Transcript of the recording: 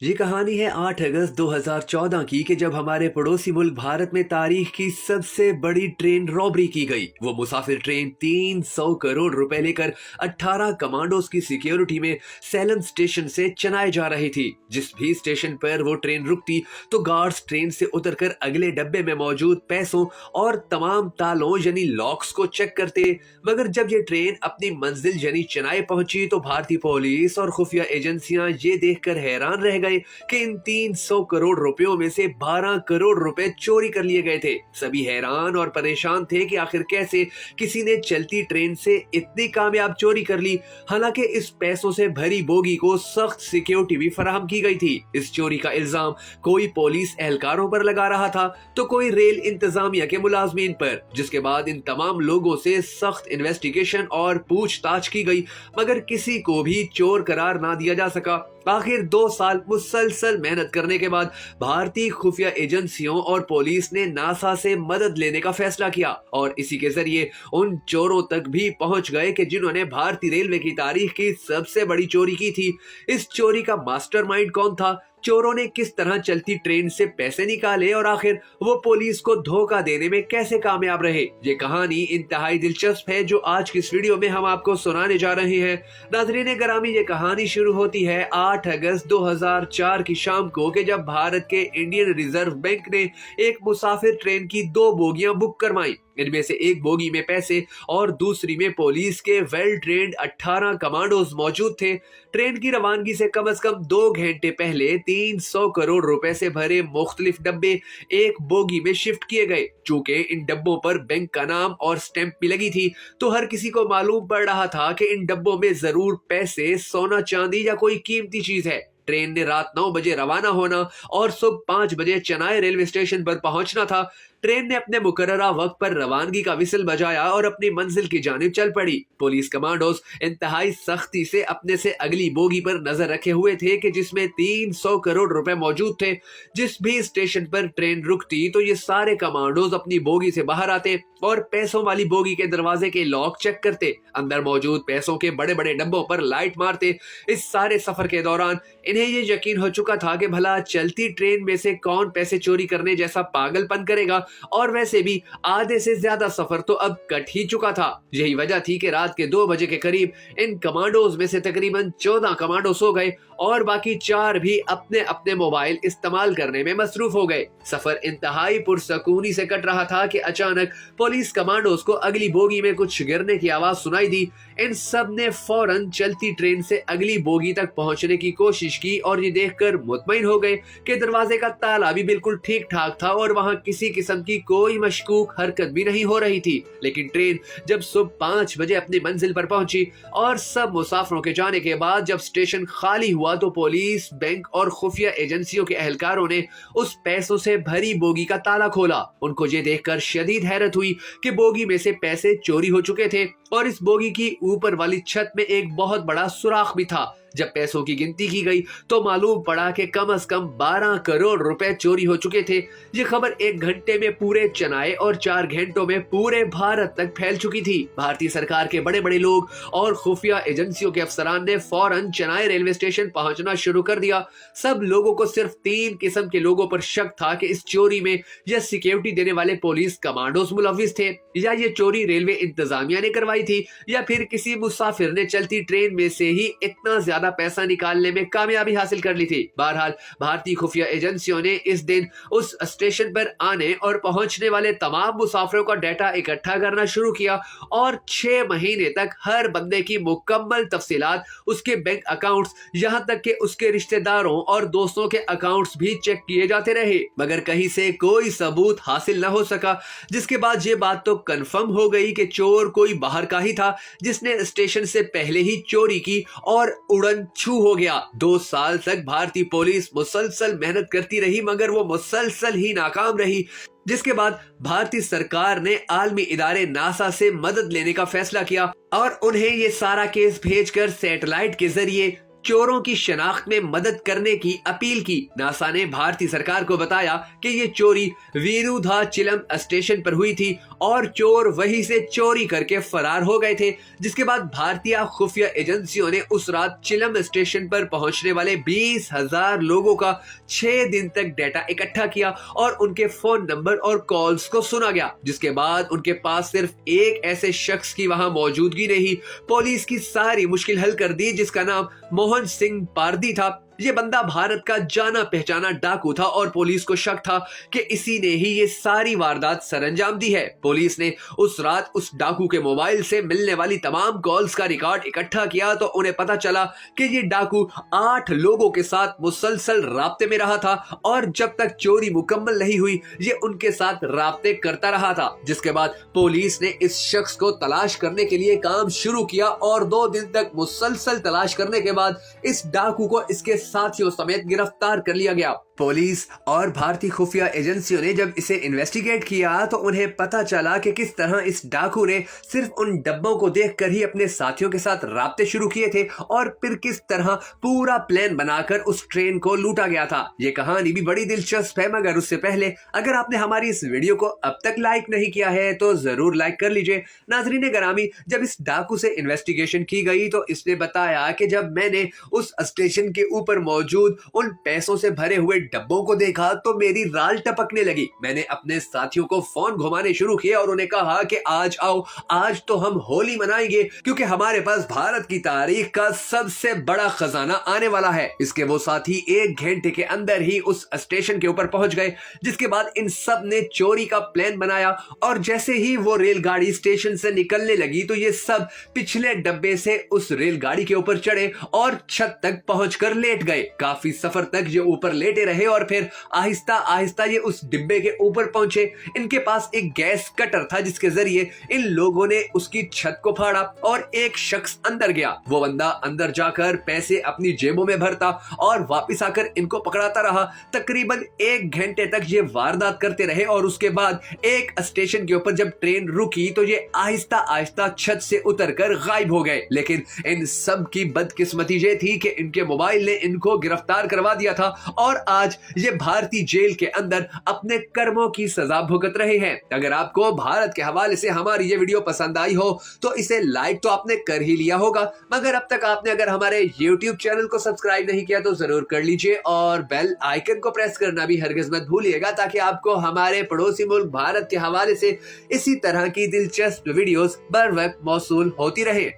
ये कहानी है 8 अगस्त 2014 की कि जब हमारे पड़ोसी मुल्क भारत में तारीख की सबसे बड़ी ट्रेन रॉबरी की गई। वो मुसाफिर ट्रेन 300 करोड़ रुपए लेकर 18 कमांडोज की सिक्योरिटी में सैलम स्टेशन से चेन्नई जा रही थी। जिस भी स्टेशन पर वो ट्रेन रुकती तो गार्ड्स ट्रेन से उतरकर अगले डब्बे में मौजूद पैसों और तमाम तालों यानी लॉक्स को चेक करते। मगर जब ये ट्रेन अपनी मंजिल यानी चेन्नई पहुंची तो भारतीय पुलिस और खुफिया एजेंसियां ये देखकर हैरान रह गए कि इन 300 करोड़ रुपयों में से 12 करोड़ रुपए चोरी कर लिए गए थे। सभी हैरान और परेशान थे कि आखिर कैसे किसी ने चलती ट्रेन से इतनी कामयाब चोरी कर ली। हालांकि इस पैसों से भरी बोगी को सख्त सिक्योरिटी भी फराहम की गई थी। इस चोरी का इल्जाम कोई पुलिस एहलकारों पर लगा रहा था तो कोई रेल इंतजामिया के मुलाजमीन पर, जिसके बाद इन तमाम लोगों से सख्त इन्वेस्टिगेशन और पूछताछ की गई, मगर किसी को भी चोर करार ना दिया जा सका। आखिर 2 साल मुसलसल मेहनत करने के बाद भारतीय खुफिया एजेंसियों और पुलिस ने नासा से मदद लेने का फैसला किया और इसी के जरिए उन चोरों तक भी पहुंच गए कि जिन्होंने भारतीय रेलवे की तारीख की सबसे बड़ी चोरी की थी। इस चोरी का मास्टरमाइंड कौन था, चोरों ने किस तरह चलती ट्रेन से पैसे निकाले और आखिर वो पुलिस को धोखा देने में कैसे कामयाब रहे। ये कहानी इंतहाई दिलचस्प है जो आज की इस वीडियो में हम आपको सुनाने जा रहे हैं। नाज़रीन ग्रामी, ये कहानी शुरू होती है 8 अगस्त 2004 की शाम को कि जब भारत के इंडियन रिजर्व बैंक ने एक मुसाफिर ट्रेन की 2 बोगियां बुक करवाई। इनमें से एक बोगी में पैसे और दूसरी में पुलिस के वेल ट्रेन्ड 18 कमांडोज मौजूद थे। ट्रेन की रवानगी से कम 2 घंटे पहले 300 करोड़ रुपए से भरे मुख्तलिफ डब्बे एक बोगी में शिफ्ट किए गए। चूंकि इन डब्बों पर बैंक का नाम और स्टैंप भी लगी थी तो हर किसी को मालूम पड़ रहा था कि इन डब्बों में जरूर पैसे, सोना चांदी या कोई कीमती चीज है। ट्रेन ने रात 9 बजे रवाना होना और सुबह 5 बजे चेन्नई रेलवे स्टेशन पर पहुंचना था। ट्रेन ने अपने मुकर्ररा वक्त पर रवानगी का विसल बजाया और अपनी मंजिल की जानिब चल पड़ी। पुलिस कमांडोज इंतहाई सख्ती से अपने से अगली बोगी पर नजर रखे हुए थे कि जिसमें 300 करोड़ रुपए मौजूद थे। जिस भी स्टेशन पर ट्रेन रुकती तो ये सारे कमांडोज अपनी बोगी से बाहर आते और पैसों वाली बोगी के दरवाजे के लॉक चेक करते, अंदर मौजूद पैसों के बड़े बड़े डब्बों पर लाइट मारते। इस सारे सफर के दौरान इन्हें ये यकीन हो चुका था कि भला चलती ट्रेन में से कौन पैसे चोरी करने जैसा पागलपन करेगा, और वैसे भी आधे से ज्यादा सफर तो अब कट ही चुका था। यही वजह थी कि रात के 2 बजे के करीब इन कमांडोज में से तकरीबन 14 कमांडो सो गए और बाकी 4 भी अपने अपने मोबाइल इस्तेमाल करने में मसरूफ हो गए। सफर इंतहाई पुरसकूनी से कट रहा था कि अचानक पुलिस कमांडोज को अगली बोगी में कुछ गिरने की आवाज सुनाई दी। इन सब ने फौरन चलती ट्रेन से अगली बोगी तक पहुंचने की कोशिश की और ये देखकर मुतमईन हो गए कि दरवाजे का ताला भी बिल्कुल ठीक ठाक था और वहां किसी किस्म की कोई मशकूक हरकत भी नहीं हो रही थी। लेकिन ट्रेन जब सुबह 5 बजे अपनी मंजिल पर पहुंची और सब मुसाफिरों के जाने के बाद जब स्टेशन खाली हुआ तो पुलिस, बैंक और खुफिया एजेंसियों के एहलकारों ने उस पैसों से भरी बोगी का ताला खोला। उनको ये देखकर शदीद हैरत हुई कि बोगी में से पैसे चोरी हो चुके थे और इस बोगी की ऊपर वाली छत में एक बहुत बड़ा सुराख भी था। जब पैसों की गिनती की गई तो मालूम पड़ा कि कम से कम 12 करोड़ रुपए चोरी हो चुके थे। ये खबर 1 घंटे में पूरे चेन्नई और 4 घंटों में पूरे भारत तक फैल चुकी थी। भारतीय सरकार के बड़े बड़े लोग और खुफिया एजेंसियों के अफसरान ने फौरन चेन्नई रेलवे स्टेशन पहुंचना शुरू कर दिया। सब लोगों को सिर्फ 3 किस्म के लोगों पर शक था कि इस चोरी में या सिक्योरिटी देने वाले पुलिस कमांडोज मुलविस थे, या ये चोरी रेलवे इंतजामिया ने करवाई थी, या फिर किसी मुसाफिर ने चलती ट्रेन में से ही इतना ज्यादा पैसा निकालने में कामयाबी हासिल कर ली थी। बहरहाल भारतीय खुफिया एजेंसियों ने इस दिन उस स्टेशन पर आने और पहुंचने वाले तमाम मुसाफिरों का डाटा इकट्ठा करना शुरू किया और 6 महीने तक हर बंदे की मुकम्मल तफसीलात, उसके बैंक अकाउंट्स, यहां तक कि उसके रिश्तेदारों और दोस्तों के अकाउंट्स भी चेक किए जाते रहे, मगर कहीं से कोई सबूत हासिल न हो सका। जिसके बाद ये बात तो कंफर्म हो गई कि चोर कोई बाहर का ही था जिसने स्टेशन से पहले ही चोरी की और उड़न छू हो गया। 2 साल तक भारतीय पुलिस मुसलसल मेहनत करती रही मगर वो मुसलसल ही नाकाम रही। जिसके बाद भारतीय सरकार ने आलमी इदारे नासा से मदद लेने का फैसला किया और उन्हें ये सारा केस भेजकर सैटेलाइट के जरिए चोरों की शनाख्त में मदद करने की अपील की। नासा ने भारतीय सरकार को बताया कि ये चोरी वीरुधाचलम स्टेशन पर हुई थी और चोर वहीं से चोरी करके फरार हो गए थे। जिसके बाद भारतीय खुफिया एजेंसियों ने उस रात चिलम स्टेशन पर पहुंचने वाले 20,000 लोगों का 6 दिन तक डेटा इकट्ठा किया और उनके फोन नंबर और कॉल्स को सुना गया। जिसके बाद उनके पास सिर्फ एक ऐसे शख्स की वहां मौजूदगी ने ही पुलिस की सारी मुश्किल हल कर दी, जिसका नाम मोहन सिंह पारदी था। ये बंदा भारत का जाना पहचाना डाकू था और पुलिस को शक था कि इसी ने ही ये सारी वारदात सरंजाम दी है। पुलिस ने उस रात उस डाकू के मोबाइल से मिलने वाली तमाम कॉल्स का रिकॉर्ड इकट्ठा किया तो उन्हें पता चला कि ये डाकू 8 लोगों के साथ मुसलसल राब्ते में रहा था और जब तक चोरी मुकम्मल नहीं हुई ये उनके साथ राब्ते करता रहा था। जिसके बाद पुलिस ने इस शख्स को तलाश करने के लिए काम शुरू किया और 2 दिन तक मुसलसल तलाश करने के बाद इस डाकू को इसके साथियों समेत गिरफ्तार कर लिया गया। पुलिस और भारतीय खुफिया एजेंसियों ने जब इसे इन्वेस्टिगेट किया तो उन्हें पता चला कि किस तरह इस डाकू ने सिर्फ उन डब्बों को देखकर ही अपने साथियों के साथ राब्ते शुरू किए थे और फिर किस तरह पूरा प्लान बनाकर उस ट्रेन को लूटा गया था। ये कहानी भी बड़ी दिलचस्प है, मगर उससे पहले अगर आपने हमारी इस वीडियो को अब तक लाइक नहीं किया है तो जरूर लाइक कर लीजिए। नाज़रीन ग्रामी, जब इस डाकू से इन्वेस्टिगेशन की गई तो इसने बताया कि जब मैंने उस स्टेशन के ऊपर मौजूद उन पैसों से भरे हुए डब्बों को देखा तो मेरी राल टपकने लगी। मैंने अपने साथियों को फोन घुमाने शुरू किए और उन्हें कहा कि आज आओ, आज तो हम होली मनाएंगे क्योंकि हमारे पास भारत की तारीख का सबसे बड़ा खजाना आने वाला है। इसके वो साथी 1 घंटे के अंदर ही उस स्टेशन के ऊपर पहुंच गए। जिसके बाद इन सब ने चोरी का प्लान बनाया और जैसे ही वो रेलगाड़ी स्टेशन से निकलने लगी तो ये सब पिछले डब्बे से उस रेलगाड़ी के ऊपर चढ़े और छत तक पहुंचकर लेट गए। काफी सफर तक ये ऊपर लेटे रहे और फिर आहिस्ता आहिस्ता ये उस डिब्बे के ऊपर पहुंचे। इनके पास एक गैस कटर था जिसके जरिए इन लोगों ने उसकी छत को फाड़ा और एक शख्स अंदर गया। वो बंदा अंदर जाकर पैसे अपनी जेबों में भरता और वापस आकर इनको पकड़ाता रहा। तकरीबन 1 घंटे तक ये वारदात करते रहे और उसके बाद एक स्टेशन के ऊपर जब ट्रेन रुकी तो ये आहिस्ता आहिस्ता छत से उतरकर गायब हो गए। लेकिन इन सब की बदकिस्मती ये थी कि इनके मोबाइल ने इनको गिरफ्तार करवा दिया था और आज ये भारतीय जेल के अंदर अपने कर्मों की सजा भुगत रहे हैं। अगर आपको भारत के हवाले से हमारी ये वीडियो पसंद आई हो तो इसे लाइक तो आपने कर ही लिया होगा, मगर अब तक आपने अगर हमारे YouTube चैनल को सब्सक्राइब नहीं किया तो जरूर कर लीजिए और बेल आइकन को प्रेस करना भी हरगिज मत भूलिएगा ताकि आपको हमारे पड़ोसी मुल्क भारत के हवाले से इसी तरह की दिलचस्प वीडियोस बर वक्त मौसूल होती रहे।